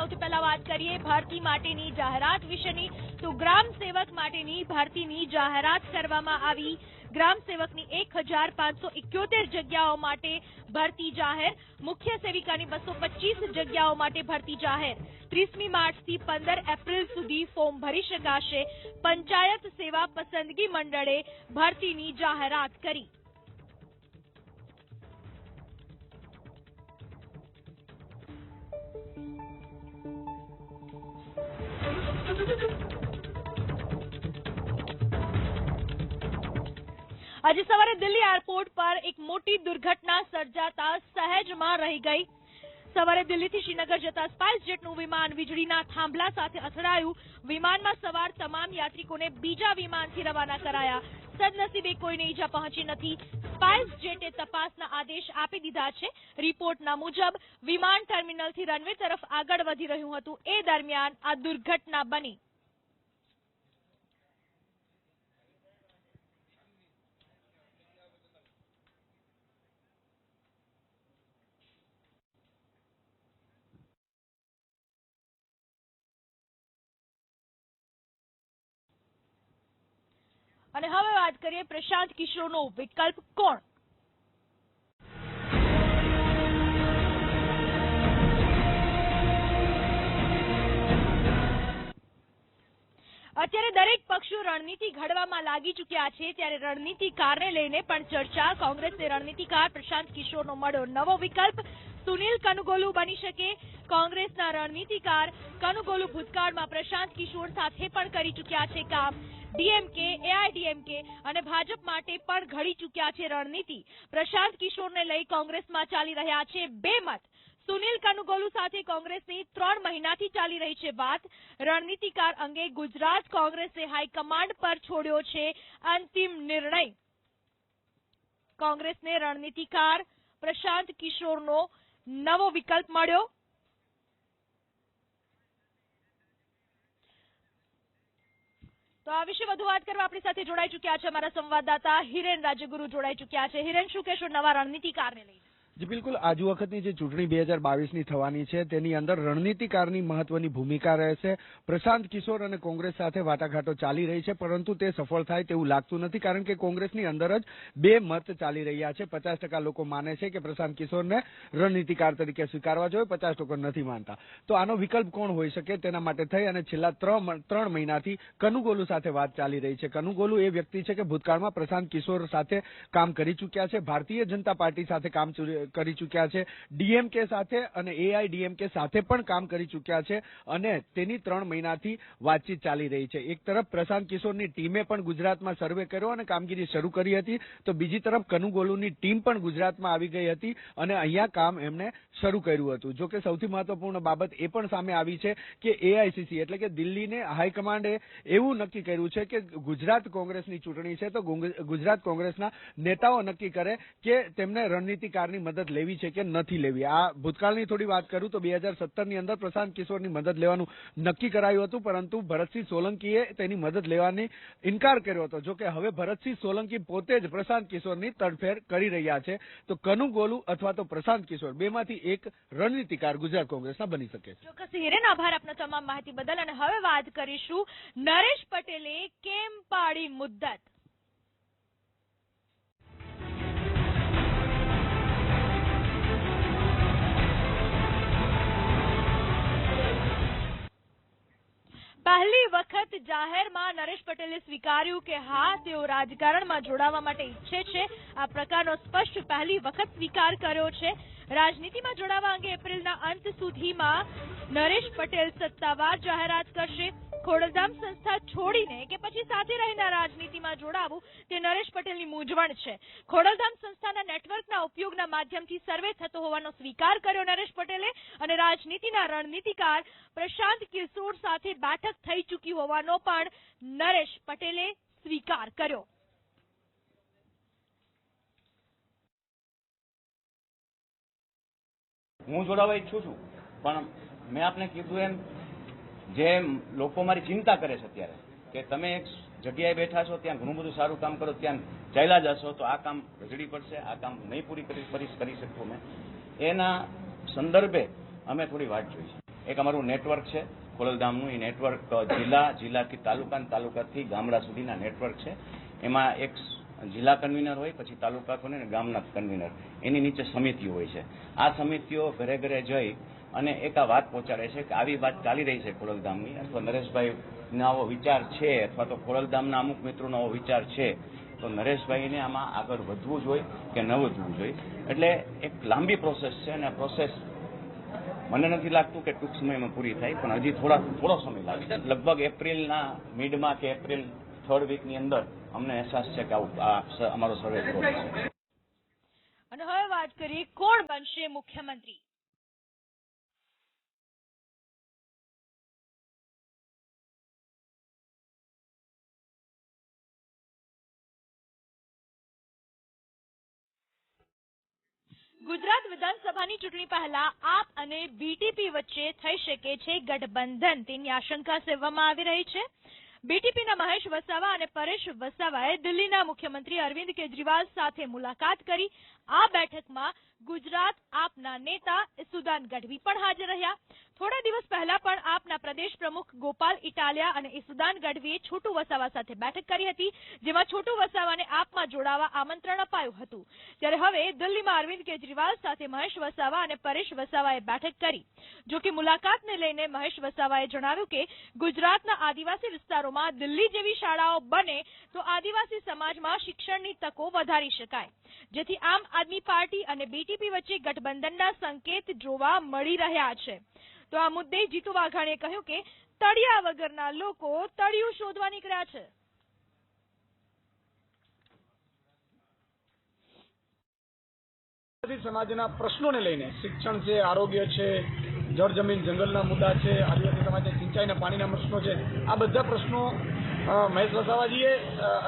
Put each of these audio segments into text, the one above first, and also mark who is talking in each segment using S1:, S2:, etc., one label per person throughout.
S1: સૌથી પહેલા વાત કરીએ ભરતી માટેની જાહેરાત વિશેની, તો ગ્રામ સેવક માટેની ભરતીની જાહેરાત કરવામાં આવી। ગ્રામ સેવકની 1571 જગ્યાઓ માટે ભરતી જાહેર। મુખ્ય સેવિકાની 225 જગ્યાઓ માટે ભરતી જાહેર। 30મી માર્ચથી 15 એપ્રિલ સુધી ફોર્મ ભરી શકાશે। પંચાયત સેવા પસંદગી મંડળે ભરતીની જાહેરાત કરી। આજે સવારે દિલ્હી એરપોર્ટ પર એક મોટી દુર્ઘટના સર્જાતા સહેજમાં રહી ગઈ। સવારે દિલ્હીથી શ્રીનગર જતા સ્પાઇસ જેટનું વિમાન વીજળીના થાંભલા સાથે અથડાયું। વિમાનમાં સવાર તમામ યાત્રિકોને બીજા વિમાનથી રવાના કરાયા। સદનસીબે કોઈને ઈજા પહોંચી નથી। સ્પાઇસ જેટે તપાસના આદેશ આપી દીધા છે। રિપોર્ટના મુજબ વિમાન ટર્મિનલથી રનવે તરફ આગળ વધી રહ્યું હતું, એ દરમિયાન આ દુર્ઘટના બની। અને હવે વાત કરીએ પ્રશાંત કિશોરનો વિકલ્પ કોણ? અત્યારે દરેક પક્ષો રણનીતિ ઘડવામાં લાગી ચૂક્યા છે, ત્યારે રણનીતિકારને લઈને પણ ચર્ચા। કોંગ્રેસને રણનીતિકાર પ્રશાંત કિશોરનો મળ્યો નવો વિકલ્પ। સુનિલ કનુગોલુ બની શકે કોંગ્રેસના રણનીતિકાર। કનુગોલુ ભૂતકાળમાં પ્રશાંત કિશોર સાથે પણ કરી ચૂક્યા છે કામ। ડીએમકે, એઆઈડીએમકે અને ભાજપ માટે પણ ઘડી ચૂક્યા છે રણનીતિ। પ્રશાંત કિશોરને લઈ કોંગ્રેસમાં ચાલી રહ્યા છે બે મત। સુનિલ કનુગોલુ સાથે કોંગ્રેસની 3 મહિનાથી ચાલી રહી છે વાત। રણનીતિકાર અંગે ગુજરાત કોંગ્રેસે હાઈકમાન્ડ પર છોડ્યો છે અંતિમ નિર્ણય। કોંગ્રેસને રણનીતિકાર પ્રશાંત કિશોરનો નવો વિકલ્પ મળ્યો। તો આ વિશે વધુ વાત કરવા આપણી સાથે જોડાઈ ચૂક્યા છે અમારા સંવાદદાતા હિરેન રાજગુરુ જોડાઈ ચૂક્યા છે। હિરેન, શું કહેશો નવા રણનીતિકારને લઈને?
S2: જી બિલકુલ, આજ વખતની જે ચૂંટણી 2022ની થવાની છે તેની અંદર રણનીતિકારની મહત્વની ભૂમિકા રહેશે। પ્રશાંત કિશોર અને કોંગ્રેસ સાથે વાટાઘાટો ચાલી રહી છે, પરંતુ તે સફળ થાય તેવું લાગતું નથી, કારણ કે કોંગ્રેસની અંદર જ બે મત ચાલી રહ્યા છે। 50% લોકો માને છે કે પ્રશાંત કિશોરને રણનીતિકાર તરીકે સ્વીકારવા જોઈએ, 50% નથી માનતા। તો આનો વિકલ્પ કોણ હોઈ શકે, તેના માટે થઈ અને છેલ્લા 3 મહિનાથી કનુગોલુ સાથે વાત ચાલી રહી છે। કનુગોલુ એ વ્યક્તિ છે કે ભૂતકાળમાં પ્રશાંત કિશોર સાથે કામ કરી ચૂક્યા છે, ભારતીય જનતા પાર્ટી સાથે કામ કરી ચૂક્યા છે, ડીએમકે સાથે અને એઆઈડીએમકે સાથે પણ કામ કરી ચૂક્યા છે, અને તેની 3 મહિનાથી વાતચીત ચાલી રહી છે। એક તરફ પ્રશાંત કિશોરની ટીમે પણ ગુજરાતમાં સર્વે કર્યો અને કામગીરી શરૂ કરી હતી, તો બીજી તરફ કનુગોલુની ટીમ પણ ગુજરાતમાં આવી ગઈ હતી અને અહીંયા કામ એમણે શરૂ કર્યું હતું। જો કે સૌથી મહત્વપૂર્ણ બાબત એ પણ સામે આવી છે કે એઆઈસીસી એટલે કે દિલ્હીને હાઈકમાન્ડે એવું નક્કી કર્યું છે કે ગુજરાત કોંગ્રેસની ચૂંટણી છે તો ગુજરાત કોંગ્રેસના નેતાઓ નક્કી કરે કે તેમને રણનીતિકારની મદદ લેવી છે કે નથી લેવી। આ ભૂતકાળની થોડી વાત કરું તો 2017ની અંદર પ્રશાંત કિશોરની મદદ લેવાનું નક્કી કરાયું હતું, પરંતુ ભરતસિંહ સોલંકીએ તેની મદદ લેવાની ઇનકાર કર્યો હતો। જો કે હવે ભરતસિંહ સોલંકી પોતે જ પ્રશાંત કિશોરની તડફેર કરી રહ્યા છે, તો કનુગોલુ અથવા તો પ્રશાંત કિશોર બેમાંથી એક રણનીતિકાર ગુજરાત કોંગ્રેસના બની શકે છે।
S1: ચોક્કસ હિરેન, આભાર આપનો તમામ માહિતી બદલ। અને હવે વાત કરીશું નરેશ પટેલે કેમ પાડી મુદ્દત। પહેલી વખત જાહેરમાં નરેશ પટેલે સ્વીકાર્યું કે હા, તેઓ રાજકારણમાં જોડાવા માટે ઈચ્છે છે। આ પ્રકારનો સ્પષ્ટ પહેલી વખત સ્વીકાર કર્યો છે। રાજનીતિમાં જોડાવા અંગે એપ્રિલના અંત સુધીમાં નરેશ પટેલ સત્તાવાર જાહેરાત કરશે। ખોડલધામ સંસ્થા છોડીને કે પછી સાથે રહીને રાજનીતિમાં જોડાવું તે નરેશ પટેલની મૂંઝવણ છે। ખોડલધામ સંસ્થાના નેટવર્કના ઉપયોગના માધ્યમથી સર્વે થતો હોવાનો સ્વીકાર કર્યો નરેશ પટેલે, અને રાજનીતિના રણનીતિકાર પ્રશાંત કિશોર સાથે બેઠક થઈ ચૂકી હોવાનો પણ નરેશ પટેલે સ્વીકાર કર્યો।
S3: હું જોડાવા ઈચ્છું છું, પણ મેં આપને કીધું એમ જે લોકો મારી ચિંતા કરે છે અત્યારે કે તમે એક જગ્યાએ બેઠા છો, ત્યાં ઘણું બધું સારું કામ કરો, ત્યાં ચાલ્યા જશો તો આ કામ રજડી પડશે, આ કામ નહીં પૂરી કરી શકું મેં, એના સંદર્ભે અમે થોડી વાટ જોઈ છે। એક અમારું નેટવર્ક છે ખોડલધામનું. એ નેટવર્ક જિલ્લાથી તાલુકાથી ગામડા સુધીના નેટવર્ક છે. એમાં એક જિલ્લા કન્વીનર હોય, પછી તાલુકા અને ગામના કન્વીનર, એની નીચે સમિતિઓ હોય છે. આ સમિતિઓ ઘરે ઘરે જઈ અને એક આ વાત પહોંચાડે છે કે આવી વાત ચાલી રહી છે ખોડલધામની, અથવા નરેશભાઈનો આવો વિચાર છે, અથવા તો ખોડલધામના અમુક મિત્રોનો આવો વિચાર છે, તો નરેશભાઈને આમાં આગળ વધવું જોઈએ કે ન વધવું જોઈએ. એટલે એક લાંબી પ્રોસેસ છે અને આ પ્રોસેસ મને નથી લાગતું કે ટૂંક સમયમાં પૂરી થાય, પણ હજી થોડો સમય લાગશે. લગભગ એપ્રિલના મિડમાં કે એપ્રિલ 3rd વીકની અંદર અમને અહેસાસ છે કે અમારો સર્વે પૂરો થશે.
S1: અને હવે વાત કરીએ કોણ બનશે મુખ્યમંત્રી. ગુજરાત વિધાનસભાની ચૂંટણી પહેલા આપ અને બીટીપી વચ્ચે થઈ શકે છે ગઠબંધન, તેની આશંકા સેવવામાં આવી રહી છે. બીટીપીના મહેશ વસાવા અને પરેશ વસાવાએ દિલ્હીના મુખ્યમંત્રી અરવિંદ કેજરીવાલ સાથે મુલાકાત કરી. આ બેઠકમાં ગુજરાત આપના નેતા ઈસુદાન ગઢવી પણ હાજર રહ્યા. થોડા દિવસ પહેલા પણ આપના પ્રદેશ પ્રમુખ ગોપાલ ઇટાલિયા અને ઈસુદાન ગઢવીએ છોટુ વસાવા સાથે બેઠક કરી હતી, જેમાં છોટુ વસાવાને આપમાં જોડાવા આમંત્રણ અપાયું હતું. ત્યારે હવે દિલ્હીમાં અરવિંદ કેજરીવાલ સાથે મહેશ વસાવા અને પરેશ વસાવાએ બેઠક કરી. જો કે મુલાકાતને લઈને મહેશ વસાવાએ જણાવ્યું કે ગુજરાતના આદિવાસી વિસ્તારોમાં દિલ્હી જેવી શાળાઓ બને તો આદિવાસી સમાજમાં શિક્ષણની તકો વધારી શકાય, જેથી આમ આદમી પાર્ટી અને બીટીપી વચ્ચે ગઠબંધનના સંકેત જોવા મળી રહ્યા છે. તો આ મુદ્દે જીતુ વાઘાણીએ કહ્યું કે તળિયા વગરના લોકો તળિયું શોધવા નીકળ્યા છે.
S4: સમાજના પ્રશ્નોને લઈને શિક્ષણ છે, આરોગ્ય છે, જળ જમીન જંગલના મુદ્દા છે, આદિવાસી સમાજના સિંચાઈના પાણીના પ્રશ્નો છે, આ બધા પ્રશ્નો મહેશ વસાવાજીએ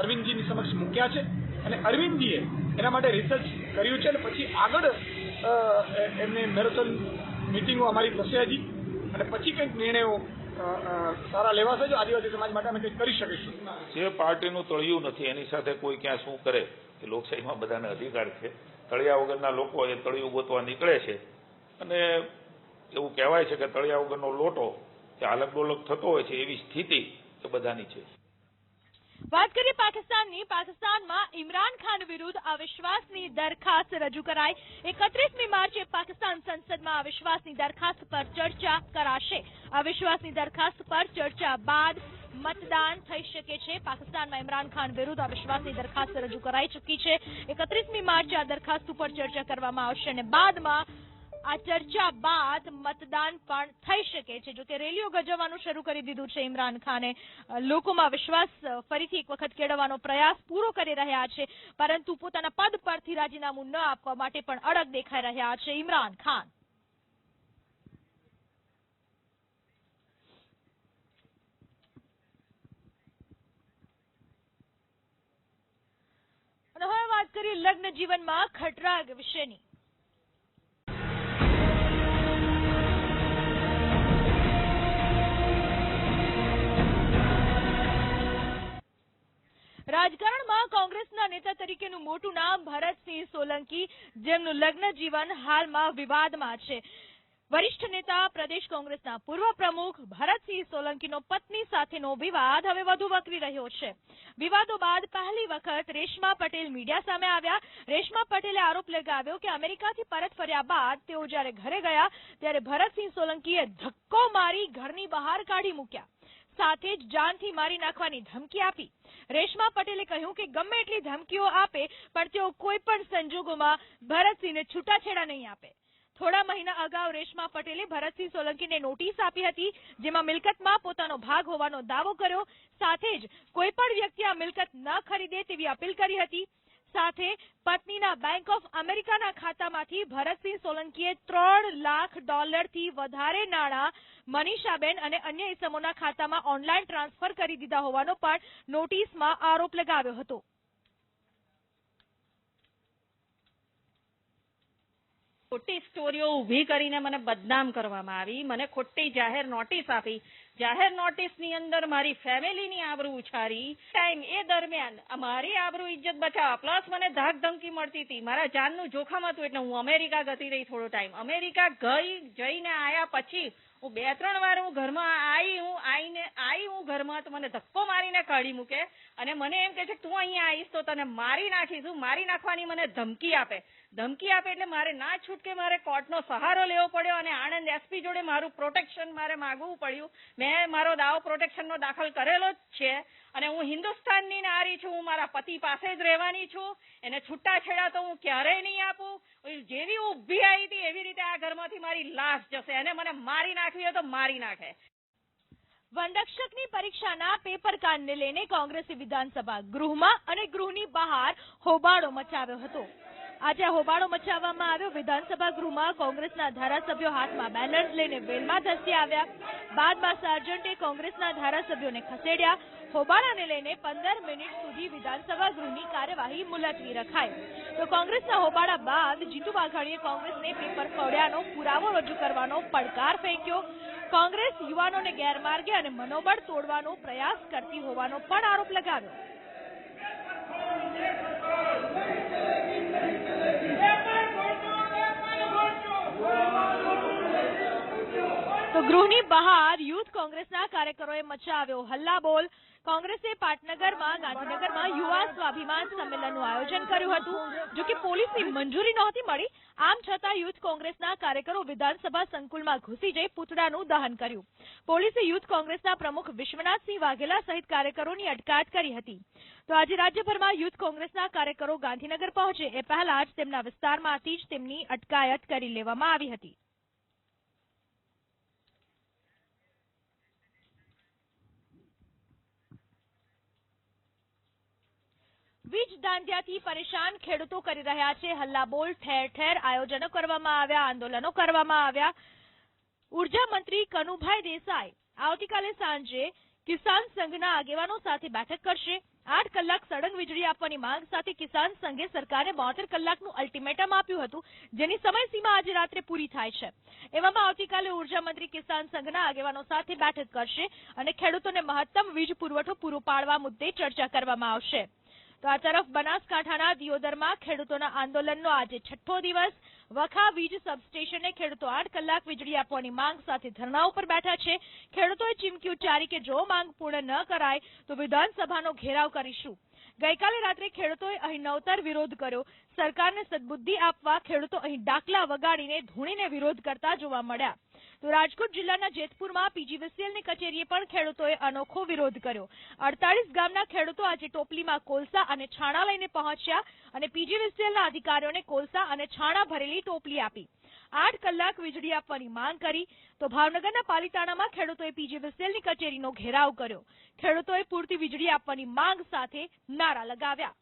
S4: અરવિંદજીની સમક્ષ મૂક્યા છે અને અરવિંદજીએ એના માટે રિસર્ચ કર્યું છે અને પછી આગળ એમને મેરેથોન મિટિંગો અમારી થશે હજી અને પછી કંઈક નિર્ણયો સારા લેવાશે. જો આદિવાસી સમાજ માટે અમે કંઈક કરી શકીશું.
S5: જે પાર્ટીનું તળિયું નથી એની સાથે કોઈ ક્યાં શું કરે એ લોકશાહીમાં બધાને અધિકાર છે. તળિયા વગરના લોકો એ તળિયું ગોતવા નીકળે છે અને એવું કહેવાય છે કે તળિયા વગરનો લોટો એ આલક ડોલક થતો હોય છે, એવી સ્થિતિ એ બધાની છે.
S1: વાત કરીએ પાકિસ્તાનની. પાકિસ્તાનમાં ઇમરાન ખાન વિરુદ્ધ અવિશ્વાસની દરખાસ્ત રજૂ કરાઈ. 31મી માર્ચે પાકિસ્તાન સંસદમાં અવિશ્વાસની દરખાસ્ત પર ચર્ચા કરાશે. અવિશ્વાસની દરખાસ્ત પર ચર્ચા બાદ મતદાન થઈ શકે છે. પાકિસ્તાનમાં ઇમરાન ખાન વિરુદ્ધ અવિશ્વાસની દરખાસ્ત રજૂ કરાઈ ચૂકી છે. 31મી માર્ચે આ દરખાસ્ત ઉપર ચર્ચા કરવામાં આવશે અને બાદમાં આ ચર્ચા બાદ મતદાન પણ થઈ શકે છે. જોકે રેલીઓ ગજવવાનું શરૂ કરી દીધું છે ઇમરાન ખાને. લોકોમાં વિશ્વાસ ફરીથી એક વખત કેળવવાનો પ્રયાસ પૂરો કરી રહ્યા છે, પરંતુ પોતાના પદ પરથી રાજીનામું ન આપવા માટે પણ અડગ દેખાઈ રહ્યા છે ઇમરાન ખાન. અને હવે વાત કરીએ લગ્ન જીવનમાં ખટરાગ વિશેની. રાજકારણમાં કોંગ્રેસના નેતા તરીકેનું મોટું નામ ભરતસિંહ સોલંકી, જેમનું લગ્ન જીવન હાલમાં વિવાદમાં છે. વરિષ્ઠ નેતા પ્રદેશ કોંગ્રેસના પૂર્વ પ્રમુખ ભરતસિંહ સોલંકીનો પત્ની સાથેનો વિવાદ હવે વધુ વકરી રહ્યો છે. વિવાદો બાદ પહેલી વખત રેશમા પટેલ મીડિયા સામે આવ્યા. રેશમા પટેલે આરોપ લગાવ્યો કે અમેરિકાથી પરત ફર્યા બાદ તેઓ જ્યારે ઘરે ગયા ત્યારે ભરતસિંહ સોલંકીએ ધક્કો મારી ઘરની બહાર કાઢી મૂક્યા, સાથે જ જાનથી મારી નાખવાની ધમકી આપી. રેશમા પટેલે કહ્યું કે ગમે એટલી ધમકીઓ આપે પણ તેઓ કોઈ પણ સંજોગોમાં ભરતસિંહને છૂટાછેડા નહીં આપે. થોડા મહિના અગાઉ રેશમા પટેલે ભરતસિંહ સોલંકીને નોટિસ આપી હતી, જેમાં મિલકતમાં પોતાનો ભાગ હોવાનો દાવો કર્યો. સાથે જ કોઈ પણ વ્યક્તિ આ મિલકત ન ખરીદે તેવી અપીલ કરી હતી. સાથે પત્નીના બેંક ઓફ અમેરિકાના ખાતામાંથી ભરતસિંહ સોલંકીએ $3 લાખ થી વધારે નાણાં મનીષાબેન અને અન્ય ઇસમોના ખાતામાં ઓનલાઈન ટ્રાન્સફર કરી દીધા હોવાનો પણ નોટિસમાં આરોપ લગાવ્યો હતો.
S6: ખોટી સ્ટોરીઓ ઊભી કરીને મને બદનામ કરવામાં આવી, મને ખોટી જાહેર નોટિસ આપી. જાહેર નોટિસની અંદર મારી ફેમિલીની આબરૂ ઉછારી. ટાઈમ એ દરમિયાન મારી આબરૂ ઇજ્જત બચાવવા પ્લસ મને ધાક ધમકી મળતી હતી. મારા જાનનું જોખમ હતું એટલે હું અમેરિકા જતી રહી થોડો ટાઈમ. અમેરિકા જઈને આવ્યા પછી હું 2-3 વાર હું ઘરમાં આવી હું ઘરમાં તો મને ધક્કો મારીને કાઢી મૂકે અને મને એમ કહે છે કે તું અહીંયા આવીશ તો તને મારી નાખીશું. મારી નાખવાની મને ધમકી આપે એટલે મારે ના છૂટકે મારે કોર્ટનો સહારો લેવો પડ્યો અને આણંદ એસપી જોડે મારું પ્રોટેક્શન મારે માગવું પડ્યું. મેં મારો દાવો પ્રોટેક્શનનો દાખલ કરેલો જ છે અને હું હિન્દુસ્તાનની નારી છું. હું મારા પતિ પાસે જ રહેવાની છું. એને છૂટાછેડા તો હું ક્યારેય નહીં આપું. જેવી ઊભી આવી હતી એવી રીતે આ ઘરમાંથી મારી લાશ જશે અને મને મારી નાખવી હોય તો મારી નાખે.
S1: વનરક્ષકની પરીક્ષાના પેપર કાંડને લઈને કોંગ્રેસે વિધાનસભા ગૃહમાં અને ગૃહની બહાર હોબાળો મચાવ્યો હતો. આજે હોબાળો મચાવવામાં આવ્યો. વિધાનસભા ગૃહમાં કોંગ્રેસના ધારાસભ્યો હાથમાં બેનર્સ લઈને વેલમાં ધસી આવ્યા. બાદમાં સાર્જન્ટે કોંગ્રેસના ધારાસભ્યોને ખસેડ્યા. હોબાળાને લઈને 15 મિનિટ સુધી વિધાનસભા ગૃહની કાર્યવાહી મુલતવી રખાઈ. તો કોંગ્રેસના હોબાળા બાદ જીતુ વાઘાણીએ કોંગ્રેસને પેપર ફોડ્યાનો પુરાવો રજૂ કરવાનો પડકાર ફેંક્યો. કોંગ્રેસ યુવાનોને ગેરમાર્ગે અને મનોબળ તોડવાનો પ્રયાસ કરતી હોવાનો પણ આરોપ લગાવ્યો. તો ગૃહની બહાર યુથ કોંગ્રેસના કાર્યકરોએ મચાવ્યો હલ્લાબોલ. કોંગ્રેસે પાટનગરમાં ગાંધીનગરમાં યુવા સ્વાભિમાન સંમેલનનું આયોજન કર્યું હતું. જો કે પોલીસની મંજૂરી નહોતી મળી. આમ છતાં યુથ કોંગ્રેસના કાર્યકરો વિધાનસભા સંકુલમાં ઘૂસી જઈ પૂતળાનું દહન કર્યું. પોલીસે યુથ કોંગ્રેસના પ્રમુખ વિશ્વનાથસિંહ વાઘેલા સહિત કાર્યકરોની અટકાયત કરી હતી. તો આજે રાજ્યભરમાં યુથ કોંગ્રેસના કાર્યકરો ગાંધીનગર પહોંચે એ પહેલા જ તેમના વિસ્તારમાંથી જ તેમની અટકાયત કરી લેવામાં આવી હતી. વીજ દાંડિયાથી પરેશાન ખેડૂતો કરી રહ્યા છે હલ્લાબોલ. ઠેર ઠેર આયોજનો કરવામાં આવ્યા, આંદોલનો કરવામાં આવ્યા. ઉર્જા મંત્રી કનુભાઈ દેસાઈ આવતીકાલે સાંજે કિસાન સંઘના આગેવાનો સાથે બેઠક કરશે. 8 કલાક સળંગ વીજળી આપવાની માંગ સાથે કિસાન સંઘે સરકારને 72 કલાકનું અલ્ટિમેટમ આપ્યું હતું, જેની સમયસીમા આજે રાત્રે પૂરી થાય છે. એવામાં આવતીકાલે ઉર્જા મંત્રી કિસાન સંઘના આગેવાનો સાથે બેઠક કરશે અને ખેડૂતોને મહત્તમ વીજ પુરવઠો પૂરો પાડવા મુદ્દે ચર્ચા કરવામાં આવશે. તો આ તરફ બનાસકાંઠાના દિયોદરમાં ખેડૂતોના આંદોલનનો આજે 6થો દિવસ. વખા વીજ સબસ્ટેશને ખેડૂતો 8 કલાક વીજળી આપવાની માંગ સાથે ધરણા ઉપર બેઠા છે. ખેડૂતોએ ચીમકી ઉચ્ચારી કે જો માંગ પૂર્ણ ન કરાય તો વિધાનસભાનો ઘેરાવ કરીશું. ગઈકાલે રાત્રે ખેડૂતોએ અહીં નવતર વિરોધ કર્યો. સરકારને સદબુદ્ધિ આપવા ખેડૂતો અહીં ડાકલા વગાડીને ધૂણીને વિરોધ કરતા જોવા મળ્યા. તો રાજકોટ જિલ્લાના જેતપુરમાં પીજીવીસીએલની કચેરીએ પણ ખેડૂતોએ અનોખો વિરોધ કર્યો. 48 ગામના ખેડૂતો આજે ટોપલીમાં કોલસા અને છાણા લઈને પહોંચ્યા અને પીજીવીસીએલના અધિકારીઓને કોલસા અને છાણા ભરેલી ટોપલી આપી. 8 કલાક વીજળી આપવાની માંગ કરી. તો ભાવનગરના પાલીતાણામાં ખેડૂતોએ પીજીવીસીએલની કચેરીનો ઘેરાવ કર્યો. ખેડૂતોએ પૂરતી વીજળી આપવાની માંગ સાથે નારા લગાવ્યા.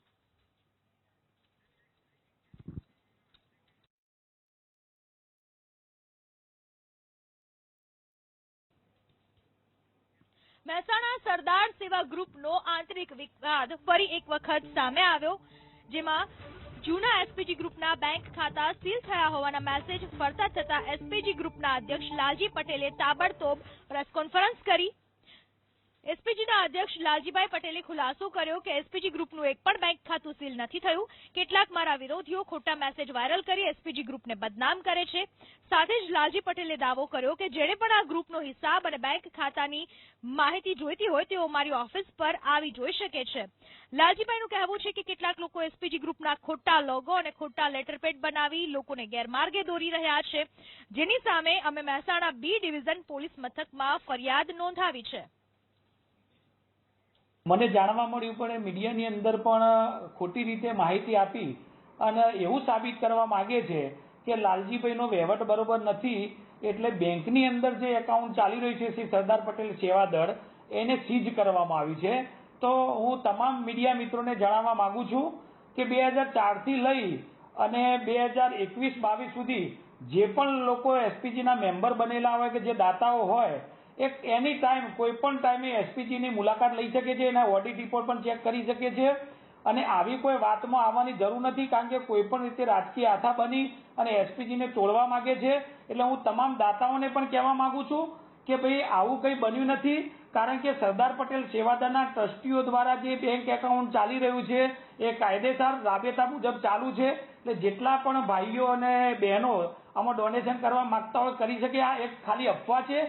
S1: મહેસાણા સરદાર સેવા ગ્રુપનો આંતરિક વિવાદ ફરી એક વખત સામે આવ્યો, જેમાં જૂના એસપીજી ગ્રુપના બેંક ખાતા સીલ થયા હોવાના મેસેજ ફરતા થતા એસપીજી ગ્રુપના અધ્યક્ષ લાલજી પટેલે તાબડતોબ પ્રેસ કોન્ફરન્સ કરી. એસપીજીના અધ્યક્ષ લાલજીભાઈ પટેલે ખુલાસો કર્યો કે એસપીજી ગ્રુપનું એક પણ બેંક ખાતું સીલ નથી થયું. કેટલાક મારા વિરોધીઓ ખોટા મેસેજ વાયરલ કરી એસપીજી ગ્રુપને બદનામ કરે છે. સાથે જ લાલજી પટેલે દાવો કર્યો કે જેણે પણ આ ગ્રુપનો હિસાબ અને બેંક ખાતાની માહિતી જોઈતી હોય તેઓ મારી ઓફિસ પર આવી જોઈ શકે છે. લાલજીભાઈનું કહેવું છે કે કેટલાક લોકો એસપીજી ગ્રુપના ખોટા લોગો અને ખોટા લેટરપેડ બનાવી લોકોને ગેરમાર્ગે દોરી રહ્યા છે, જેની સામે અમે મહેસાણા બી ડિવિઝન પોલીસ મથકમાં ફરિયાદ નોંધાવી છે.
S7: મને જાણવા મળ્યું પણ મીડિયાની અંદર પણ ખોટી રીતે માહિતી આપી અને એવું સાબિત કરવા માંગે છે કે લાલજીભાઈનો વહીવટ બરોબર નથી, એટલે બેંકની અંદર જે એકાઉન્ટ ચાલી રહ્યું છે શ્રી સરદાર પટેલ સેવાદળ એને સીઝ કરવામાં આવી છે. તો હું તમામ મીડિયા મિત્રોને જણાવવા માંગુ છું કે 2004થી લઈ અને 2021-22 સુધી જે પણ લોકો એસપીજીના મેમ્બર બનેલા હોય કે જે દાતાઓ હોય એક એની ટાઈમ કોઈ પણ ટાઈમે એસપીજીની મુલાકાત લઈ શકે છે, એના ઓડિટ રિપોર્ટ પણ ચેક કરી શકે છે અને આવી કોઈ વાતમાં આવવાની જરૂર નથી, કારણ કે કોઈ પણ રીતે રાજકીય આથા બની અને એસપીજીને તોડવા માંગે છે. એટલે હું તમામ દાતાઓને પણ કહેવા માંગુ છું કે ભાઈ આવું કંઈ બન્યું નથી, કારણ કે સરદાર પટેલ સેવાદળના ટ્રસ્ટીઓ દ્વારા જે બેંક એકાઉન્ટ ચાલી રહ્યું છે એ કાયદેસર રાબેતા મુજબ ચાલુ છે. એટલે જેટલા પણ ભાઈઓ અને બહેનો આમાં ડોનેશન કરવા માંગતા હોય કરી શકે. આ એક ખાલી અફવા છે.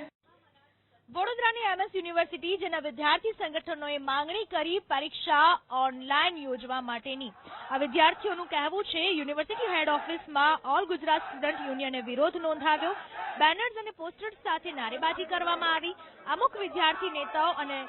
S1: વડોદરાની MS યુનિવર્સિટી જેના વિદ્યાર્થી સંગઠનોએ માંગણી કરી પરીક્ષા ઓનલાઈન યોજવા માટેની. આ વિદ્યાર્થીઓનું કહેવું છે યુનિવર્સિટી હેડ ઓફિસમાં ઓલ ગુજરાત સ્ટુડન્ટ યુનિયને વિરોધ નોંધાવ્યો. બેનર્સ અને પોસ્ટર્સ સાથે નારેબાજી કરવામાં આવી. અમુક વિદ્યાર્થી નેતાઓ અને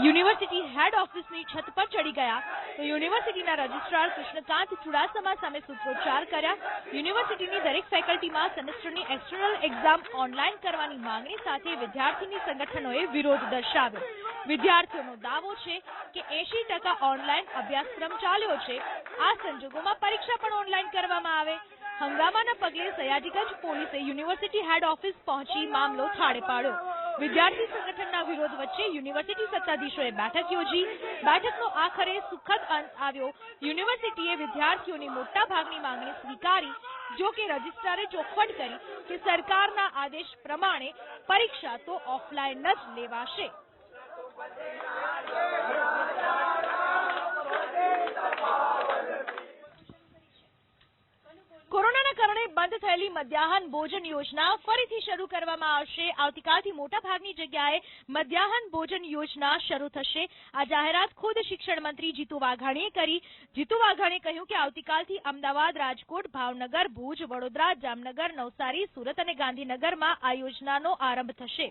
S1: યુનિવર્સિટી હેડ ઓફિસની છત પર ચડી ગયા તો યુનિવર્સિટીના રજિસ્ટ્રાર કૃષ્ણકાંત ચુડાસમા સામે સૂત્રોચ્ચાર કર્યા. યુનિવર્સિટીની દરેક ફેકલ્ટીમાં સેમેસ્ટરની એક્સટર્નલ એક્ઝામ ઓનલાઈન કરવાની માંગણી સાથે વિદ્યાર્થીની સંગઠનોએ વિરોધ દર્શાવ્યો. વિદ્યાર્થીઓનો દાવો છે કે 80% ઓનલાઈન અભ્યાસક્રમ ચાલ્યો છે. આ સંજોગોમાં પરીક્ષા પણ ઓનલાઈન કરવામાં આવે. હંગામાના પગલે સયાજીગંજ પોલીસે યુનિવર્સિટી હેડ ઓફિસ પહોંચી મામલો થાળે પાડ્યો. વિદ્યાર્થી સંગઠનના વિરોધ વચ્ચે યુનિવર્સિટી સત્તાધીશોએ બેઠક યોજી. બેઠકનો આખરે સુખદ અંત આવ્યો. યુનિવર્સિટીએ વિદ્યાર્થીઓની મોટાભાગની માંગણી સ્વીકારી. જો કે રજિસ્ટ્રારે ચોખવટ કરી કે સરકારના આદેશ પ્રમાણે પરીક્ષા તો ઓફલાઈન જ લેવાશે. કોરોનાના કારણે બંધ થયેલી મધ્યાહન ભોજન યોજના ફરીથી શરૂ કરવામાં આવશે. આવતીકાલથી મોટાભાગની જગ્યાએ મધ્યાહન ભોજન યોજના શરૂ થશે. આ જાહેરાત ખુદ શિક્ષણ મંત્રી જીતુ વાઘાણીએ કરી. જીતુ વાઘાણીએ કહ્યું કે આવતીકાલથી અમદાવાદ, રાજકોટ, ભાવનગર, ભુજ, વડોદરા, જામનગર, નવસારી, સુરત અને ગાંધીનગરમાં આ યોજનાનો આરંભ થશે.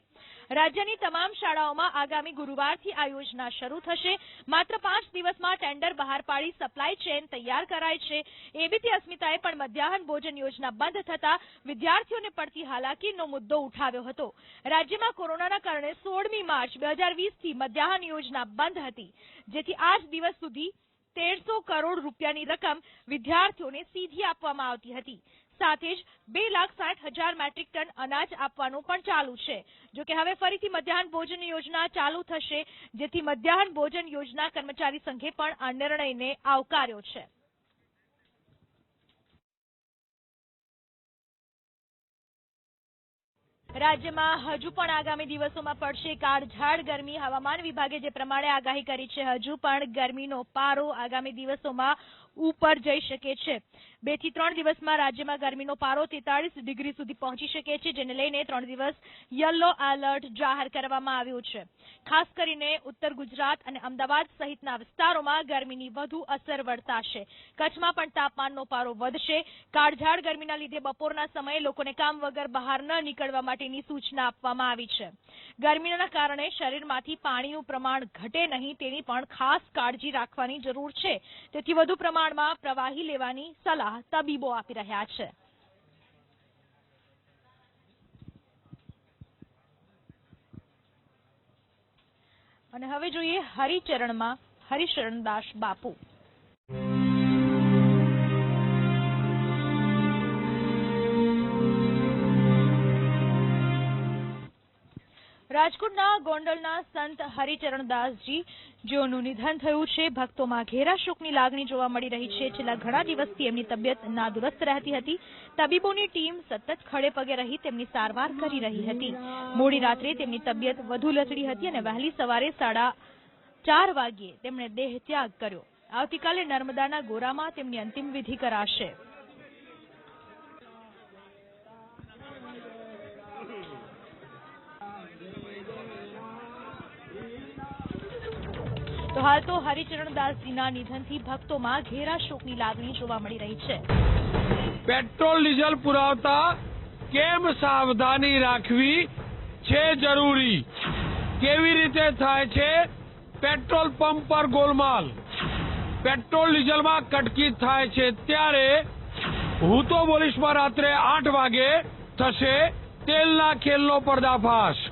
S1: રાજ્યની તમામ શાળાઓમાં આગામી ગુરુવારથી આ યોજના શરૂ થશે. માત્ર 5 દિવસમાં ટેન્ડર બહાર પાડી સપ્લાય ચેઇન તૈયાર કરાય છે. એબીપી અસ્મિતાએ પણ મધ્યાહન ભોજન યોજના બંધ થતા વિદ્યાર્થીઓને પડતી હાલાકીનો મુદ્દો ઉઠાવ્યો હતો. રાજ્યમાં કોરોનાના કારણે 16મી માર્ચ 2020થી મધ્યાહન યોજના બંધ હતી, જેથી આજ દિવસ સુધી 1300 કરોડ રૂપિયાની રકમ વિદ્યાર્થીઓને સીધી આપવામાં આવતી હતી. સાથે જ 2,60,000 મેટ્રિક ટન અનાજ આપવાનું પણ ચાલુ છે. જોકે હવે ફરીથી મધ્યાહન ભોજન યોજના ચાલુ થશે, જેથી મધ્યાહન ભોજન યોજના કર્મચારી સંઘે પણ આ નિર્ણયને આવકાર્યો છે. રાજ્યમાં હજુ પણ આગામી દિવસોમાં પડશે કાળઝાળ ગરમી. હવામાન વિભાગે જે પ્રમાણે આગાહી કરી છે, હજુ પણ ગરમીનો પારો આગામી દિવસોમાં ઉપર જઈ શકે છે. 2 થી 3 દિવસમાં રાજ્યમાં ગરમીનો પારો 43 ડિગ્રી સુધી પહોંચી શકે છે, જેને લઈને 3 દિવસ યલો એલર્ટ જાહેર કરવામાં આવ્યું છે. ખાસ કરીને ઉત્તર ગુજરાત અને અમદાવાદ સહિતના વિસ્તારોમાં ગરમીની વધુ અસર વર્તાશે. કચ્છમાં પણ તાપમાનનો પારો વધશે. કાળઝાળ ગરમીના લીધે બપોરના સમયે લોકોને કામ વગર બહાર ન નીકળવા માટેની સૂચના આપવામાં આવી છે. ગરમીના કારણે શરીરમાંથી પાણીનું પ્રમાણ ઘટે નહીં તેની પણ ખાસ કાળજી રાખવાની જરૂર છે. તેથી વધુ પ્રમાણમાં પ્રવાહી લેવાની સલાહ તબીબો આપી રહ્યા છે. અને હવે જોઈએ હરિચરણમાં હરિશરણદાસ બાપુ. રાજકોટના ગોંડલના સંત હરિચરણદાસજી જેઓનું નિધન થયું છે, ભક્તોમાં ઘેરા શોકની લાગણી જોવા મળી રહી છે. છેલ્લા ઘણા દિવસથી એમની તબિયત નાદુરસ્ત રહેતી હતી. તબીબોની ટીમ સતત ખડે પગે રહી તેમની સારવાર કરી રહી હતી. મોડી રાત્રે તેમની તબિયત વધુ લથડી હતી અને વહેલી સવારે 4:30 વાગ્યે તેમણે દેહ ત્યાગ કર્યો. આવતીકાલે નર્મદાના ગોરામાં તેમની અંતિમ વિધિ કરાશે. તો હાલ તો હરિચરણદાસજીના નિધનથી ભક્તોમાં ઘેરા શોકની લાગણી જોવા મળી રહી છે.
S8: પેટ્રોલ ડીઝલ પુરાવતા કેમ સાવધાની રાખવી છે જરૂરી? કેવી રીતે થાય છે પેટ્રોલ પંપ પર ગોલમાલ? પેટ્રોલ ડીઝલમાં કટકી થાય છે ત્યારે હું તો બોલીશમાં રાત્રે 8 વાગે થશે તેલના ખેલનો પર્દાફાશ.